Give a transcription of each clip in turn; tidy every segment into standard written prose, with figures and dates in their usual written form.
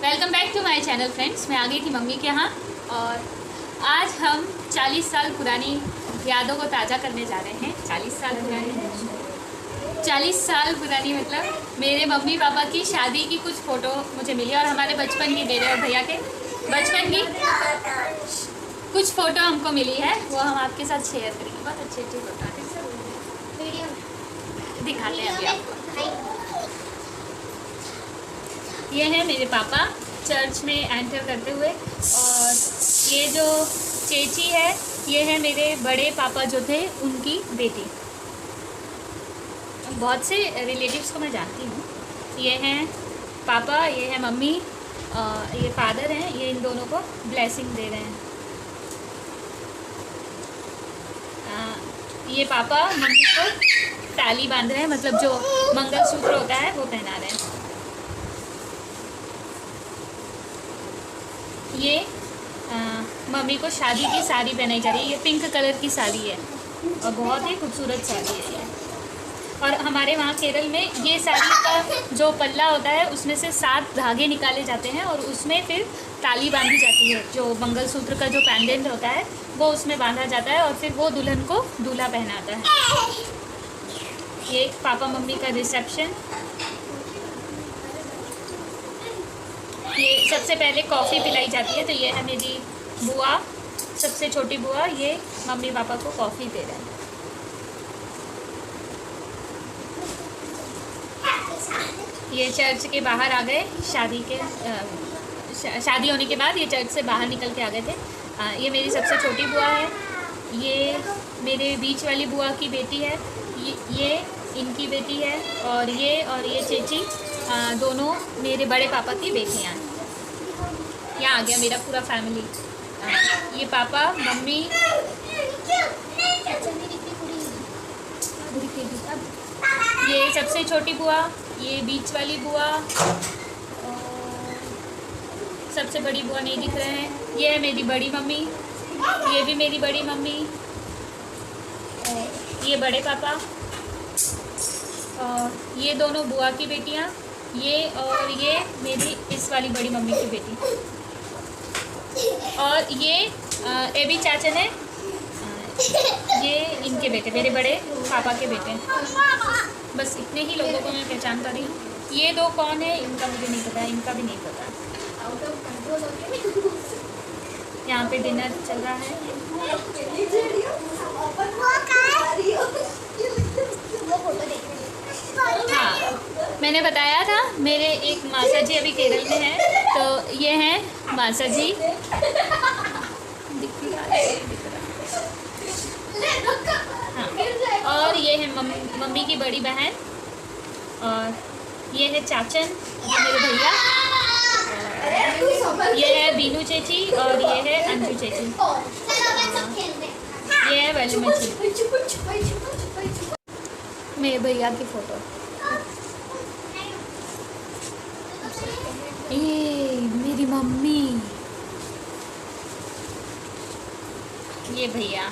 Welcome back to my channel friends. मैं आ गई थी मम्मी के यहाँ और आज हम 40 साल पुरानी यादों को ताज़ा करने जा रहे हैं। 40 साल पुरानी मतलब मेरे मम्मी पापा की शादी की कुछ फ़ोटो मुझे मिली और हमारे बचपन की, मेरे और भैया के बचपन की कुछ फ़ोटो हमको मिली है, वो हम आपके साथ शेयर करेंगे। बहुत अच्छी अच्छी फ़ोटो दिखाते हैं अभी आपको। ये है मेरे पापा चर्च में एंटर करते हुए, और ये जो चेची है ये है मेरे बड़े पापा जो थे उनकी बेटी। बहुत से रिलेटिव्स को मैं जानती हूँ। ये हैं पापा, ये है मम्मी, ये फादर हैं। ये इन दोनों को ब्लेसिंग दे रहे हैं। ये पापा मम्मी को ताली बांध रहे हैं, मतलब जो मंगलसूत्र होता है वो पहना रहे हैं। ये मम्मी को शादी की साड़ी पहनाई जा रही है। ये पिंक कलर की साड़ी है और बहुत ही खूबसूरत साड़ी है ये। और हमारे वहाँ केरल में ये साड़ी का जो पल्ला होता है उसमें से 7 धागे निकाले जाते हैं और उसमें फिर ताली बांधी जाती है। जो मंगलसूत्र का जो पेंडेंट होता है वो उसमें बांधा जाता है और फिर वो दुल्हन को दूल्हा पहनाता है। ये पापा मम्मी का रिसेप्शन। ये सबसे पहले कॉफ़ी पिलाई जाती है, तो ये है मेरी बुआ, सबसे छोटी बुआ। ये मम्मी पापा को कॉफ़ी दे रहे हैं। ये चर्च के बाहर आ गए, शादी होने के बाद ये चर्च से बाहर निकल के आ गए थे। ये मेरी सबसे छोटी बुआ है। ये मेरे बीच वाली बुआ की बेटी है। ये इनकी बेटी है। और ये चेची दोनों मेरे बड़े पापा की बेटियाँ हैं। यहाँ आ गया मेरा पूरा फैमिली। ये पापा मम्मी, ये सबसे छोटी बुआ, ये बीच वाली बुआ, सबसे बड़ी बुआ नहीं दिख रहे हैं। ये है मेरी बड़ी मम्मी, ये भी मेरी बड़ी मम्मी, ये बड़े पापा, और ये दोनों बुआ की बेटियाँ, ये मेरी इस वाली बड़ी मम्मी की बेटी, और ये भी चाचन है। ये इनके बेटे, मेरे बड़े पापा के बेटे। बस इतने ही लोगों को मैं पहचान कर रही हूँ। ये दो कौन है इनका मुझे नहीं पता, इनका भी नहीं पता। यहाँ पे डिनर चल रहा है। हाँ, मैंने बताया था मेरे एक मासा जी अभी केरल में हैं, तो ये हैं मासा जी। हाँ, और ये है मम्मी की बड़ी बहन, और ये है चाचन मेरे भैया, ये है बीनू चेची, और ये है अंजू चेची, ये है वैलिमा जी। मेरे भैया की फ़ोटो। ये मेरी मम्मी, ये भैया।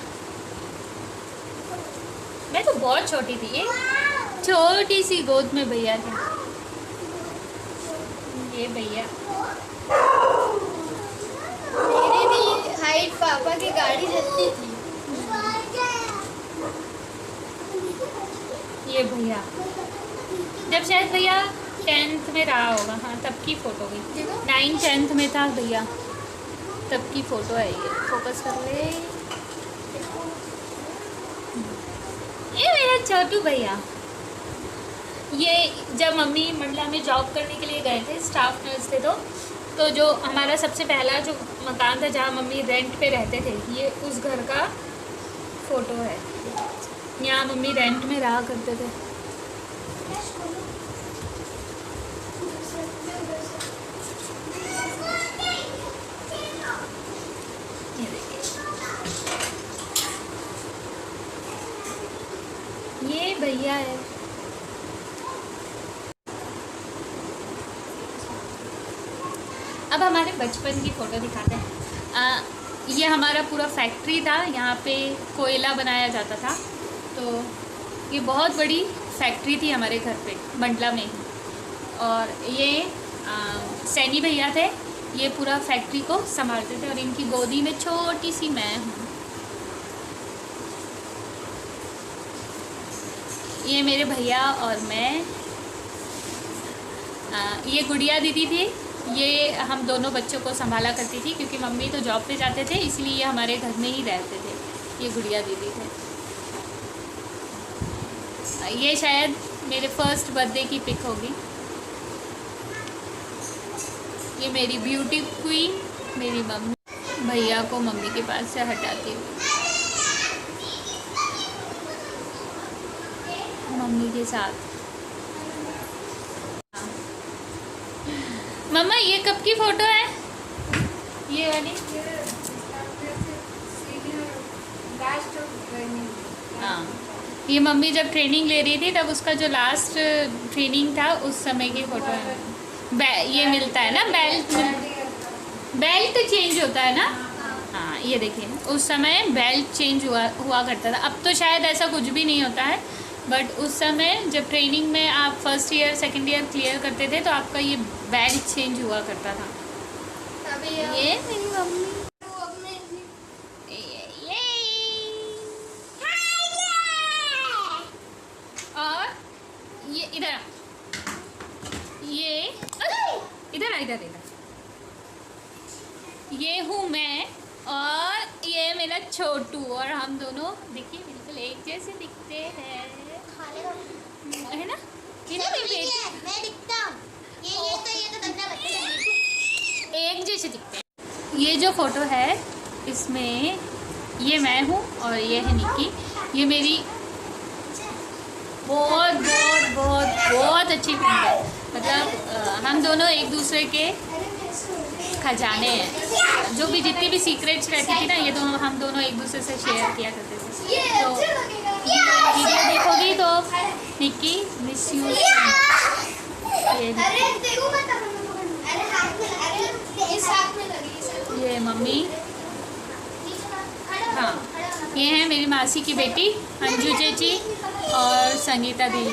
मैं तो बहुत छोटी थी, ये छोटी सी गोद में भैया थे। ये भैया मेरी भी हाइट पापा की गाड़ी जैसी थी। ये भैया जब शायद भैया 10th में रहा होगा, हाँ तब की फ़ोटो गई। 9th-10th में था भैया, तब की फ़ोटो है ये। फोकस कर ले। ये मेरा छोटू भैया। ये जब मम्मी मंडला में जॉब करने के लिए गए थे, स्टाफ नर्स थे, तो जो हमारा सबसे पहला जो मकान था जहाँ मम्मी रेंट पे रहते थे, ये उस घर का फ़ोटो है। यहाँ मम्मी रेंट में रहा करते थे। ये भैया है। अब हमारे बचपन की फ़ोटो दिखाते हैं। ये हमारा पूरा फैक्ट्री था, यहाँ पे कोयला बनाया जाता था। तो ये बहुत बड़ी फैक्ट्री थी हमारे घर पे मंडला में ही। और ये सैनी भैया थे, ये पूरा फैक्ट्री को संभालते थे और इनकी गोदी में छोटी सी मैं हूँ। ये मेरे भैया और मैं। ये गुड़िया दीदी थी, ये हम दोनों बच्चों को संभाला करती थी क्योंकि मम्मी तो जॉब पे जाते थे, इसलिए ये हमारे घर में ही रहते थे। ये गुड़िया दीदी थे। ये शायद मेरे फर्स्ट बर्थडे की पिक होगी। ये मेरी ब्यूटी क्वीन, मेरी मम्मी। भैया को मम्मी के पास से हटाती हूँ, मम्मी के साथ। मम्मा ये कब की फोटो है? ये वाली? हाँ, ये मम्मी जब ट्रेनिंग ले रही थी तब उसका जो लास्ट ट्रेनिंग था उस समय की फोटो है। ये मिलता है ना बेल्ट चेंज होता है ना। हाँ, ये देखिए उस समय बेल्ट चेंज हुआ करता था। अब तो शायद ऐसा कुछ भी नहीं होता है, बट उस समय जब ट्रेनिंग में आप first year second year clear करते थे तो आपका ये बेल्ट चेंज हुआ करता था। ये मेरी मम्मी। और ये इधर आ, ये इधर आ, इधर ये हूँ मैं और ये मेरा छोटू, और हम दोनों देखिए बिल्कुल एक जैसे दिखते हैं, है ना? ये ना मेरी बेटी, मैं दिखता हूँ। ये तो दंगा बच्चे एक जैसे दिखते हैं। ये जो फोटो है इसमें ये मैं हूँ और ये है निक्की। ये मेरी बहुत बहुत बहुत बहुत अच्छी फ्रेंड है। मतलब हम दोनों एक दूसरे के खजाने हैं। जो भी जितनी भी सीक्रेट्स रहती थी ना, ये दोनों हम दोनों एक दूसरे से शेयर किया करते थे। तो वीडियो देखोगी तो निक्की मिस यू। ये मम्मी। हाँ, ये है मेरी मासी की बेटी अंजू चेची और संगीता दी।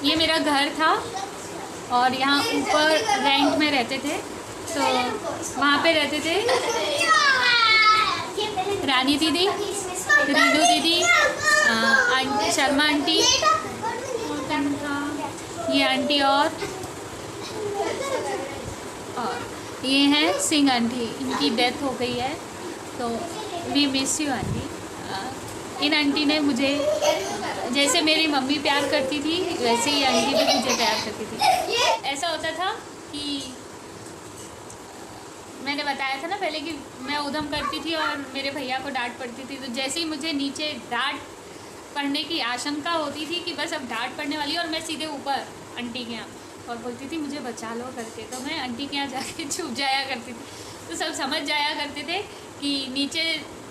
ये मेरा घर था और यहाँ ऊपर रेंट में रहते थे, तो वहाँ पे रहते थे रानी दीदी, रीनू दीदी, शर्मा आंटी, ये आंटी और ये हैं सिंह आंटी। इनकी डेथ हो गई है, तो वी मिस यू आंटी। इन आंटी ने मुझे, जैसे मेरी मम्मी प्यार करती थी वैसे ही आंटी भी मुझे प्यार करती थी। ऐसा होता था कि मैंने बताया था ना पहले कि मैं उधम करती थी और मेरे भैया को डांट पड़ती थी, तो जैसे ही मुझे नीचे डांट पड़ने की आशंका होती थी कि बस अब डांट पड़ने वाली है, और मैं सीधे ऊपर आंटी के यहाँ और बोलती थी मुझे बचा लो करके, तो मैं आंटी के यहाँ जाके छुप जाया करती थी। तो सब समझ जाया करते थे कि नीचे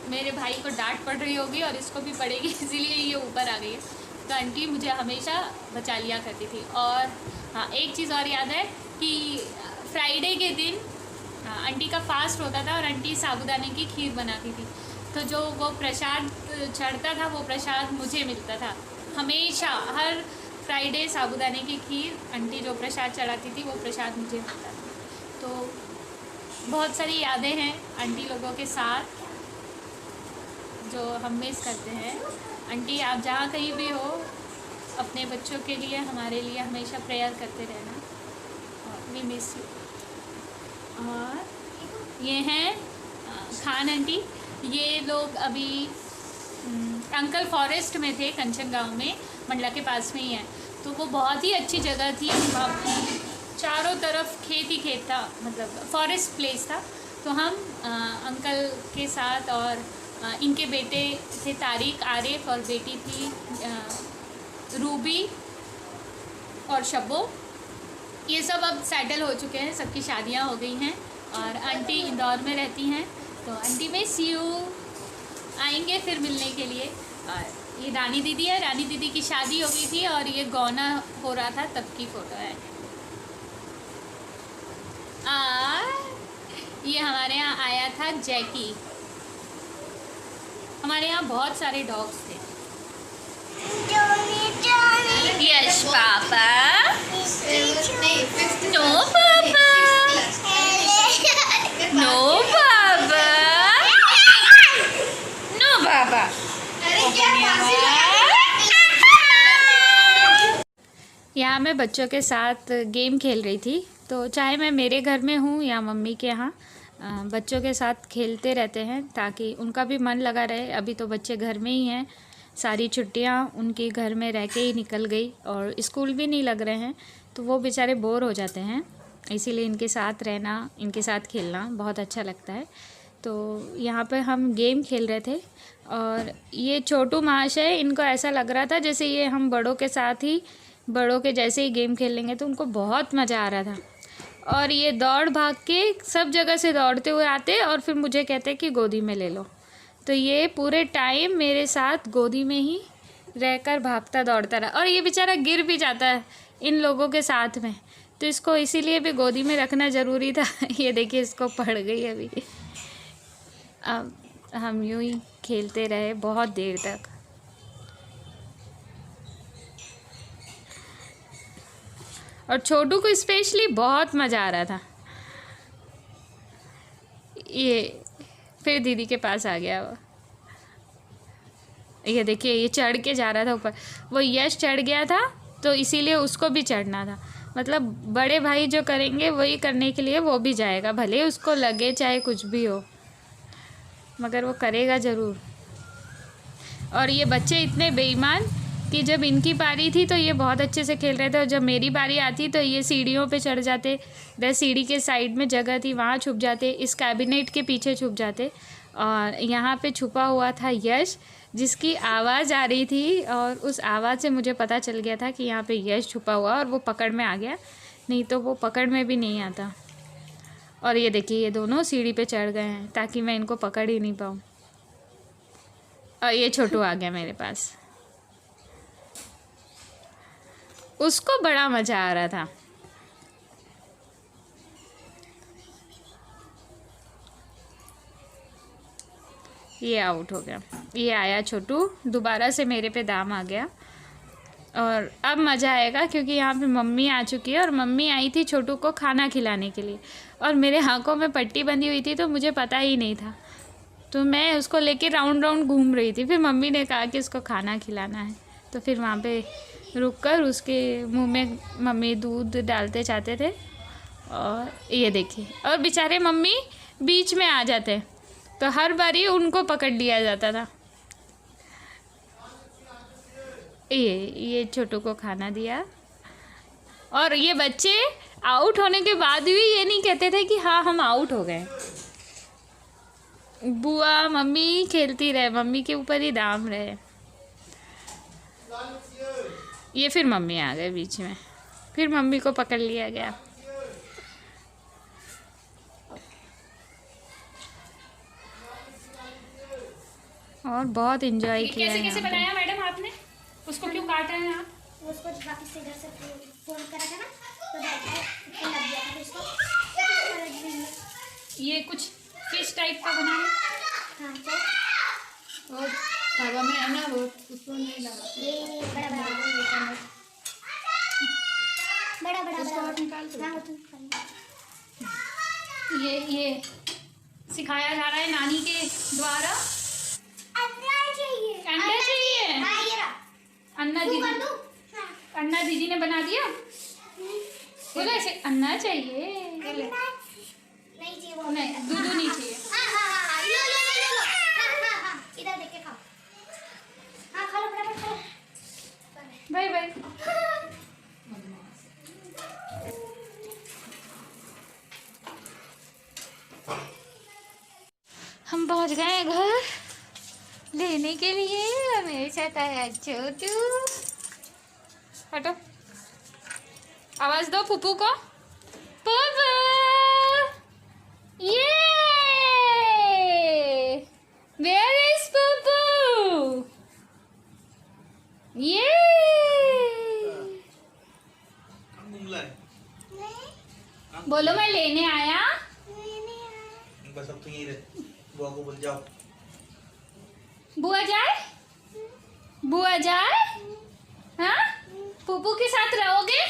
मेरे भाई को डांट पड़ रही होगी और इसको भी पड़ेगी, इसीलिए ये ऊपर आ गई है। तो आंटी मुझे हमेशा बचा लिया करती थी। और हाँ, एक चीज़ और याद है कि फ्राइडे के दिन आंटी का फास्ट होता था और आंटी साबूदाने की खीर बनाती थी, तो जो वो प्रसाद चढ़ता था वो प्रसाद मुझे मिलता था हमेशा। हर फ्राइडे साबूदाने की खीर, आंटी जो प्रसाद चढ़ाती थी वो प्रसाद मुझे मिलता था। तो बहुत सारी यादें हैं आंटी लोगों के साथ जो हम मिस करते हैं। आंटी आप जहाँ कहीं भी हो, अपने बच्चों के लिए, हमारे लिए हमेशा प्रेयर करते रहना, और वी मिस यू। और ये हैं खान आंटी। ये लोग अभी अंकल फॉरेस्ट में थे, कंचन गांव में, मंडला के पास में ही है। तो वो बहुत ही अच्छी जगह थी, चारों तरफ खेत ही खेत था, मतलब फॉरेस्ट प्लेस था। तो हम अंकल के साथ और इनके बेटे थे तारिक, आरिफ, और बेटी थी रूबी और शब्बो। ये सब अब सेटल हो चुके हैं, सबकी शादियां हो गई हैं, और आंटी इंदौर में रहती हैं। तो आंटी मिस यू, आएंगे फिर मिलने के लिए। और ये रानी दीदी है, रानी दीदी की शादी हो गई थी और ये गौना हो रहा था तब की फ़ोटो है। ये हमारे यहाँ आया था जैकी, हमारे यहाँ बहुत सारे डॉग्स थे। यश पापा, नो पापा, नो पापा, नो पापा। यहाँ मैं बच्चों के साथ गेम खेल रही थी। तो चाहे मैं मेरे घर में हूँ या मम्मी के यहाँ, बच्चों के साथ खेलते रहते हैं ताकि उनका भी मन लगा रहे। अभी तो बच्चे घर में ही हैं, सारी छुट्टियाँ उनकी घर में रह के ही निकल गई और स्कूल भी नहीं लग रहे हैं, तो वो बेचारे बोर हो जाते हैं। इसीलिए इनके साथ रहना, इनके साथ खेलना बहुत अच्छा लगता है। तो यहाँ पे हम गेम खेल रहे थे और ये छोटू महाशय, इनको ऐसा लग रहा था जैसे ये हम बड़ों के साथ ही, बड़ों के जैसे ही गेम खेल लेंगे, तो उनको बहुत मज़ा आ रहा था। और ये दौड़ भाग के सब जगह से दौड़ते हुए आते और फिर मुझे कहते कि गोदी में ले लो। तो ये पूरे टाइम मेरे साथ गोदी में ही रहकर भागता दौड़ता रहा। और ये बेचारा गिर भी जाता है इन लोगों के साथ में, तो इसको इसीलिए भी गोदी में रखना ज़रूरी था। ये देखिए इसको पड़ गई अभी। अब हम यूँ ही खेलते रहे बहुत देर तक। और छोटू को स्पेशली बहुत मज़ा आ रहा था। ये फिर दीदी के पास आ गया वो। ये देखिए ये चढ़ के जा रहा था ऊपर। वो यश चढ़ गया था तो इसीलिए उसको भी चढ़ना था। मतलब बड़े भाई जो करेंगे वही करने के लिए वो भी जाएगा, भले उसको लगे चाहे कुछ भी हो, मगर वो करेगा ज़रूर। और ये बच्चे इतने बेईमान कि जब इनकी बारी थी तो ये बहुत अच्छे से खेल रहे थे, और जब मेरी बारी आती तो ये सीढ़ियों पे चढ़ जाते। इधर सीढ़ी के साइड में जगह थी, वहाँ छुप जाते, इस कैबिनेट के पीछे छुप जाते। और यहाँ पे छुपा हुआ था यश, जिसकी आवाज़ आ रही थी, और उस आवाज़ से मुझे पता चल गया था कि यहाँ पे यश छुपा हुआ, और वो पकड़ में आ गया, नहीं तो वो पकड़ में भी नहीं आता। और ये देखिए ये दोनों सीढ़ी पे चढ़ गए हैं ताकि मैं इनको पकड़ ही नहीं पाऊँ। और ये छोटू आ गया मेरे पास। उसको बड़ा मज़ा आ रहा था। ये आउट हो गया। ये आया छोटू, दोबारा से मेरे पे दाम आ गया। और अब मज़ा आएगा क्योंकि यहाँ पे मम्मी आ चुकी है, और मम्मी आई थी छोटू को खाना खिलाने के लिए। और मेरे आँखों में पट्टी बंधी हुई थी तो मुझे पता ही नहीं था, तो मैं उसको लेके राउंड राउंड घूम रही थी। फिर मम्मी ने कहा कि उसको खाना खिलाना है, तो फिर वहाँ पे रुककर उसके मुंह में मम्मी दूध डालते जाते थे। और ये देखिए, और बेचारे मम्मी बीच में आ जाते तो हर बारी उनको पकड़ लिया जाता था। ये छोटू को खाना दिया। और ये बच्चे आउट होने के बाद भी ये नहीं कहते थे कि हाँ हम आउट हो गए। बुआ मम्मी खेलती रहे, मम्मी के ऊपर ही दाम रहे। ये फिर मम्मी आ गए बीच में, फिर मम्मी को पकड़ लिया गया। और बहुत एंजॉय किया। कैसे बनाया मैडम आपने? उसको क्यों काट रहे हैं आप? उसको वापस से इधर से फोल्ड करा था ना, तो लग गया था इसको। ये कुछ फिश टाइप का बना है। हाँ तो और धागा में है ना वो, उसको नहीं लगा। ये बड़ा निकाल दो। ये सिखाया जा रहा है नानी के द्वारा। अंडा चाहिए। अन्ना दीदी ने बना दिया। बोला ऐसे अन्ना चाहिए। नहीं चाहिए वो, नहीं दूध नहीं चाहिए। लो इधर देख के खाओ। हाँ खा लो, फटाफट खा लो। Bye bye. हम पहुंच गए घर लेने के लिए। मेरे साथ आया छोटू। हटो, आवाज दो पुप्पू को। पुप्पू, ये वेयर इज पुप्पू? ये बोलो मैं लेने आया। बस अब तो यहीं रहे, बुआ को बोल जाओ। बुआ जाए, बुआ जाए, हाँ पुप्पू के साथ रहोगे,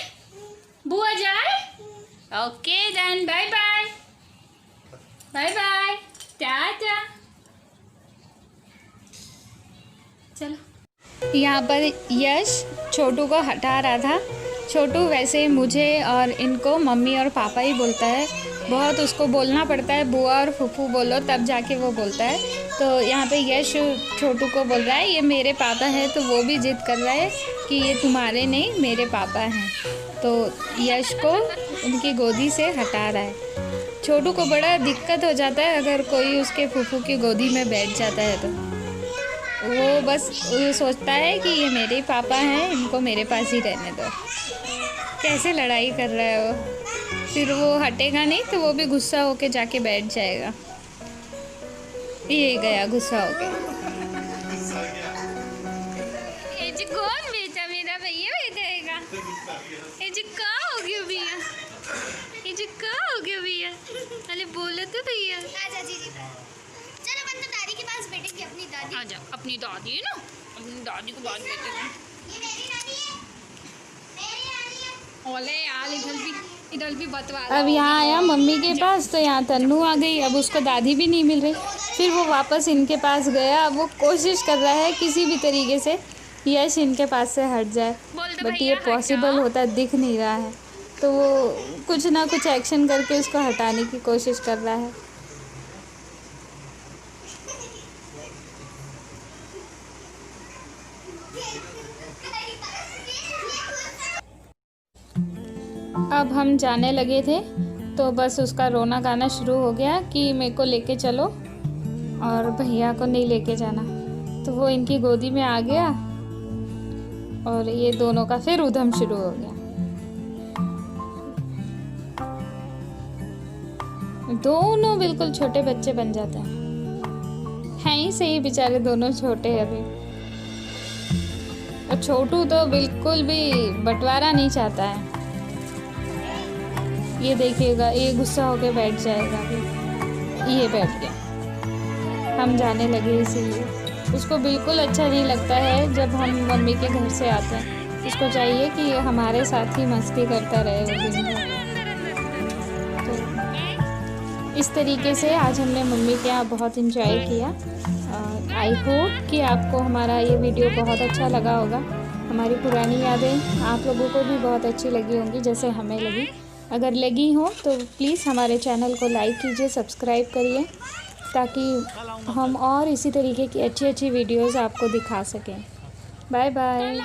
बुआ जाए। Okay then, bye bye, bye bye, tata. चलो, यहाँ पर यश छोटू को हटा रहा था। छोटू वैसे मुझे और इनको मम्मी और पापा ही बोलता है, बहुत उसको बोलना पड़ता है, बुआ और फूफू बोलो तब जाके वो बोलता है। तो यहाँ पे यश छोटू को बोल रहा है ये मेरे पापा हैं, तो वो भी जिद कर रहा है कि ये तुम्हारे नहीं मेरे पापा हैं। तो यश को उनकी गोदी से हटा रहा है। छोटू को बड़ा दिक्कत हो जाता है अगर कोई उसके फूफू की गोदी में बैठ जाता है, तो वो बस वो सोचता है कि ये मेरे पापा हैं, इनको मेरे पास ही रहने दो। कैसे लड़ाई कर रहा है वो, फिर वो हटेगा नहीं तो वो भी गुस्सा होके जाके बैठ जाएगा। ये गया गुस्सा होके। ये जी कौन बेटा, मेरा भैया बैठेगा। ये जी कहाँ हो गया भैया, ये जी कहाँ हो गया भैया, अरे बोले तो भैया। आजा जीजी, चलो अपन तो दादी के पास बैठेंगे, अपनी दादी। आजा, अपनी दादी है ना, अपनी दादी को बात बैठेंगे। ये मेरी दादी है, मेरी दादी है। ओले यार, इधर भी बतवा। अब यहाँ आया मम्मी के पास, तो यहाँ तन्नू आ गई। अब उसको दादी भी नहीं मिल रही, फिर वो वापस इनके पास गया। अब वो कोशिश कर रहा है किसी भी तरीके से यश इनके पास से हट जाए, बट ये पॉसिबल होता दिख नहीं रहा है। तो वो कुछ ना कुछ एक्शन करके उसको हटाने की कोशिश कर रहा है। अब हम जाने लगे थे तो बस उसका रोना गाना शुरू हो गया कि मेरे को लेके चलो और भैया को नहीं लेके जाना। तो वो इनकी गोदी में आ गया और ये दोनों का फिर उधम शुरू हो गया। दोनों बिल्कुल छोटे बच्चे बन जाते हैं ही सही, बेचारे दोनों छोटे हैं अभी। और छोटू तो बिल्कुल भी बंटवारा नहीं चाहता है। ये देखिएगा, ये गुस्सा होके बैठ जाएगा अभी। ये बैठ गया। हम जाने लगे इसीलिए। उसको बिल्कुल अच्छा नहीं लगता है जब हम मम्मी के घर से आते हैं। उसको चाहिए कि ये हमारे साथ ही मस्ती करता रहे वो दिन भर। तो इस तरीके से आज हमने मम्मी के यहाँ बहुत इंजॉय किया। आई होप कि आपको हमारा ये वीडियो बहुत अच्छा लगा होगा। हमारी पुरानी यादें आप लोगों को भी बहुत अच्छी लगी होंगी जैसे हमें लगी। अगर लगी हो तो प्लीज़ हमारे चैनल को लाइक कीजिए, सब्सक्राइब करिए, ताकि हम और इसी तरीके की अच्छी अच्छी वीडियोस आपको दिखा सकें। Bye bye.